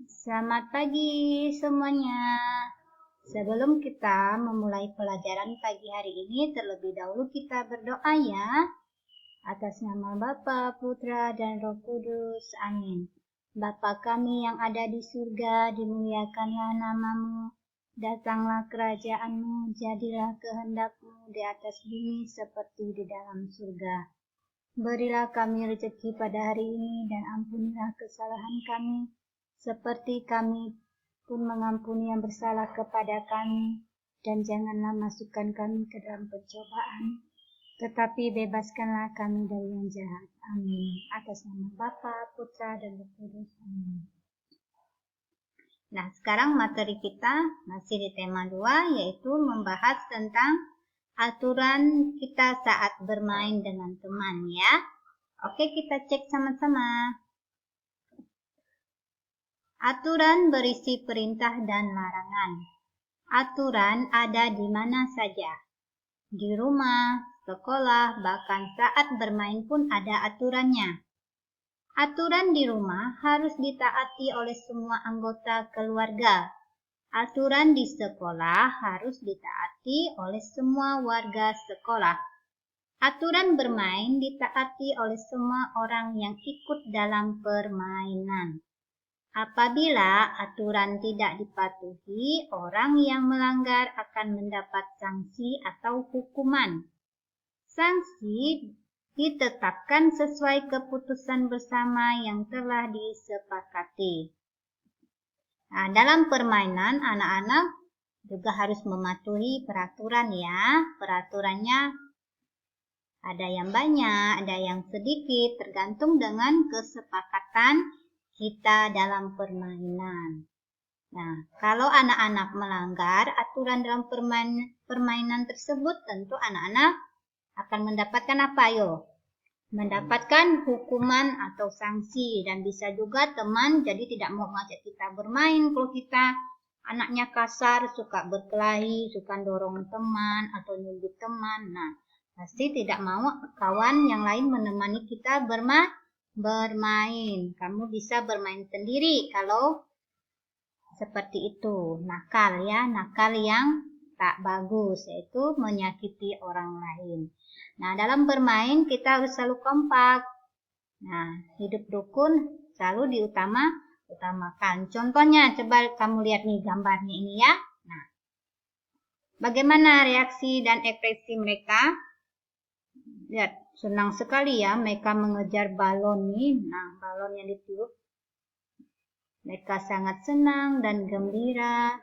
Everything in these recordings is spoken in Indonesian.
Selamat pagi semuanya. Sebelum kita memulai pelajaran pagi hari ini, terlebih dahulu kita berdoa ya. Atas nama Bapa, Putra, dan Roh Kudus. Amin. Bapa kami yang ada di surga, dimuliakanlah namamu. Datanglah kerajaanmu, jadilah kehendakmu di atas bumi seperti di dalam surga. Berilah kami rezeki pada hari ini dan ampunilah kesalahan kami, seperti kami pun mengampuni yang bersalah kepada kami, dan janganlah masukkan kami ke dalam pencobaan, tetapi bebaskanlah kami dari yang jahat. Amin. Atas nama Bapa, Putra, dan Roh Kudus. Amin. Nah, sekarang materi kita masih di tema 2, yaitu membahas tentang aturan kita saat bermain dengan teman ya. Oke, kita cek sama-sama. Aturan berisi perintah dan larangan. Aturan ada di mana saja. Di rumah, sekolah, bahkan saat bermain pun ada aturannya. Aturan di rumah harus ditaati oleh semua anggota keluarga. Aturan di sekolah harus ditaati oleh semua warga sekolah. Aturan bermain ditaati oleh semua orang yang ikut dalam permainan. Apabila aturan tidak dipatuhi, orang yang melanggar akan mendapat sanksi atau hukuman. Sanksi ditetapkan sesuai keputusan bersama yang telah disepakati. Nah, dalam permainan, anak-anak juga harus mematuhi peraturan ya. Peraturannya ada yang banyak, ada yang sedikit, tergantung dengan kesepakatan kita dalam permainan. Nah, kalau anak-anak melanggar aturan dalam permainan tersebut, tentu anak-anak akan mendapatkan apa? Ayo, mendapatkan hukuman atau sanksi, dan bisa juga teman jadi tidak mau ngajak kita bermain kalau kita anaknya kasar, suka berkelahi, suka dorong teman atau nyubit teman. Nah, pasti tidak mau kawan yang lain menemani kita bermain. Kamu bisa bermain sendiri kalau seperti itu. Nakal ya, nakal yang tak bagus, yaitu menyakiti orang lain. Nah, dalam bermain kita harus selalu kompak. Nah, hidup rukun selalu diutamakan. Contohnya, coba kamu lihat nih gambarnya ini ya. Nah, bagaimana reaksi dan ekspresi mereka? Lihat, senang sekali ya mereka mengejar balon nih. Nah, balon yang ditiup. Mereka sangat senang dan gembira.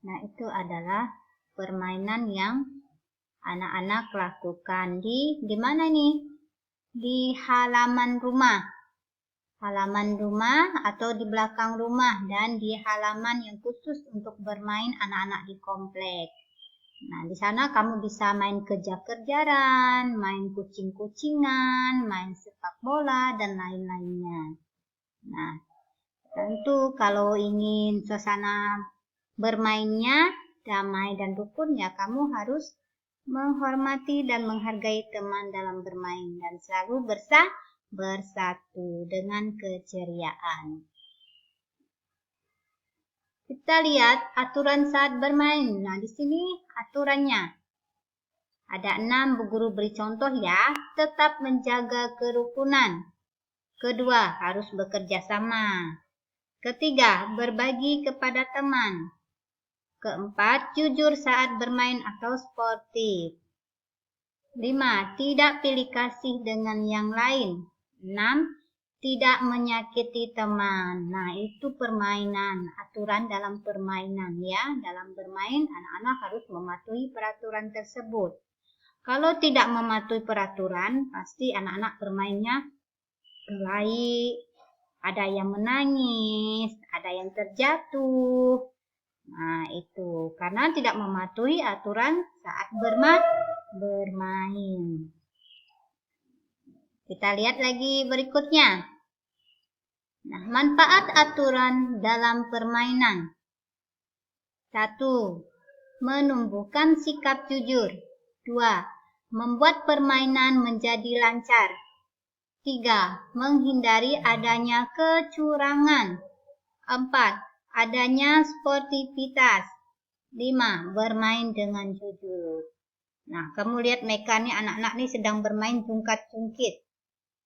Nah, itu adalah permainan yang anak-anak lakukan di mana nih? Di halaman rumah. Halaman rumah atau di belakang rumah, dan di halaman yang khusus untuk bermain anak-anak di komplek. Nah, di sana kamu bisa main kejar-kejaran, main kucing-kucingan, main sepak bola, dan lain-lainnya. Nah, tentu kalau ingin suasana bermainnya damai dan rukun ya, kamu harus menghormati dan menghargai teman dalam bermain dan selalu bersatu dengan keceriaan. Kita lihat aturan saat bermain. Nah, di sini aturannya. Ada 6, Bu Guru beri contoh ya. Tetap menjaga kerukunan. Kedua, harus bekerja sama. Ketiga, berbagi kepada teman. Keempat, jujur saat bermain atau sportif. 5, tidak pilih kasih dengan yang lain. 6, tidak menyakiti teman. Nah, itu permainan, aturan dalam permainan ya. Dalam bermain, anak-anak harus mematuhi peraturan tersebut. Kalau tidak mematuhi peraturan, pasti anak-anak bermainnya berlari, ada yang menangis, ada yang terjatuh. Nah, itu karena tidak mematuhi aturan saat bermain. Kita lihat lagi berikutnya. Nah, manfaat aturan dalam permainan. 1. Menumbuhkan sikap jujur. 2. Membuat permainan menjadi lancar. 3. Menghindari adanya kecurangan. 4. Adanya sportivitas. 5. Bermain dengan jujur. Nah, kamu lihat Meka nih, anak-anak nih sedang bermain jungkat-jungkit.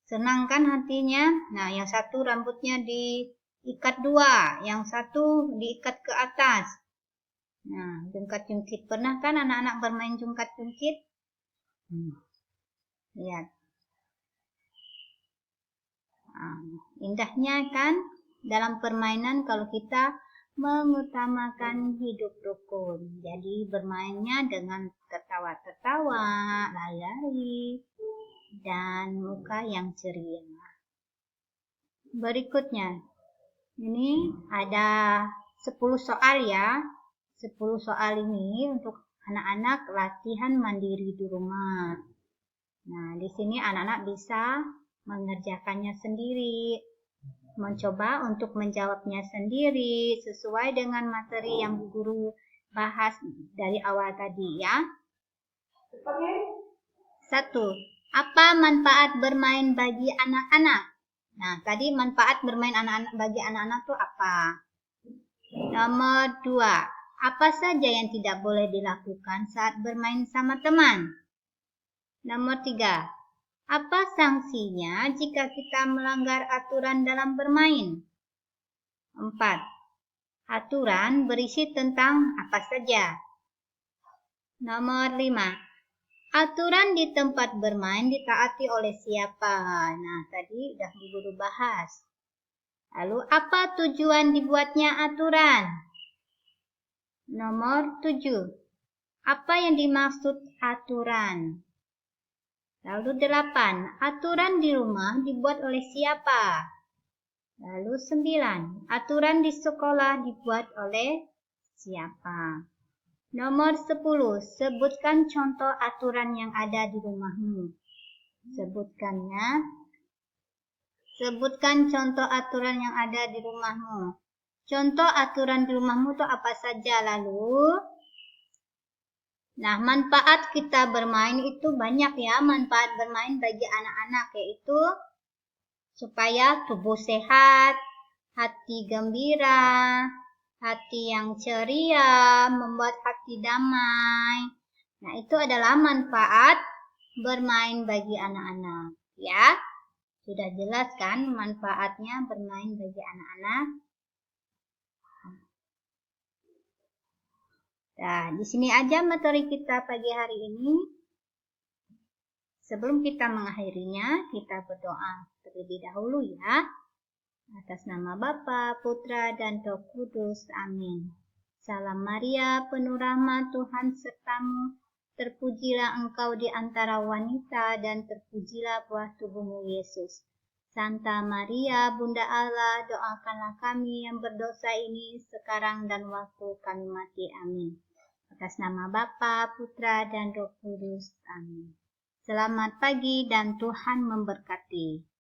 Senang kan hatinya? Nah, yang satu rambutnya diikat 2, yang satu diikat ke atas. Nah, jungkat-jungkit. Pernah kan anak-anak bermain jungkat-jungkit? Lihat. Nah, indahnya kan dalam permainan kalau kita mengutamakan hidup rukun. Jadi bermainnya dengan ketawa-ketawa, lari-lari, dan muka yang ceria. Berikutnya, ini ada 10 soal ya. 10 soal ini untuk anak-anak latihan mandiri di rumah. Nah, di sini anak-anak bisa mengerjakannya sendiri, mencoba untuk menjawabnya sendiri sesuai dengan materi yang guru bahas dari awal tadi ya. 1. Apa manfaat bermain bagi anak-anak? Nah, tadi manfaat bermain bagi anak-anak itu apa? Nomor 2. Apa saja yang tidak boleh dilakukan saat bermain sama teman? Nomor 3. Apa sanksinya jika kita melanggar aturan dalam bermain? 4. Aturan berisi tentang apa saja? Nomor 5. Aturan di tempat bermain ditaati oleh siapa? Nah, tadi udah guru bahas. Lalu, apa tujuan dibuatnya aturan? Nomor 7. Apa yang dimaksud aturan? Lalu 8. Aturan di rumah dibuat oleh siapa? Lalu 9. Aturan di sekolah dibuat oleh siapa? Nomor 10. Sebutkan contoh aturan yang ada di rumahmu. Sebutkan contoh aturan yang ada di rumahmu. Contoh aturan di rumahmu itu apa saja lalu? Nah, manfaat kita bermain itu banyak ya. Manfaat bermain bagi anak-anak yaitu supaya tubuh sehat, hati gembira, hati yang ceria, membuat hati damai. Nah, itu adalah manfaat bermain bagi anak-anak. Ya, sudah jelas kan manfaatnya bermain bagi anak-anak? Nah, di sini aja materi kita pagi hari ini. Sebelum kita mengakhirinya, kita berdoa terlebih dahulu ya. Atas nama Bapa, Putra, dan Roh Kudus. Amin. Salam Maria, penuh rahmat Tuhan sertamu. Terpujilah engkau di antara wanita dan terpujilah buah tubuhmu Yesus. Santa Maria, Bunda Allah, doakanlah kami yang berdosa ini sekarang dan waktu kami mati. Amin. Atas nama Bapa, Putra, dan Roh Kudus. Amin. Selamat pagi dan Tuhan memberkati.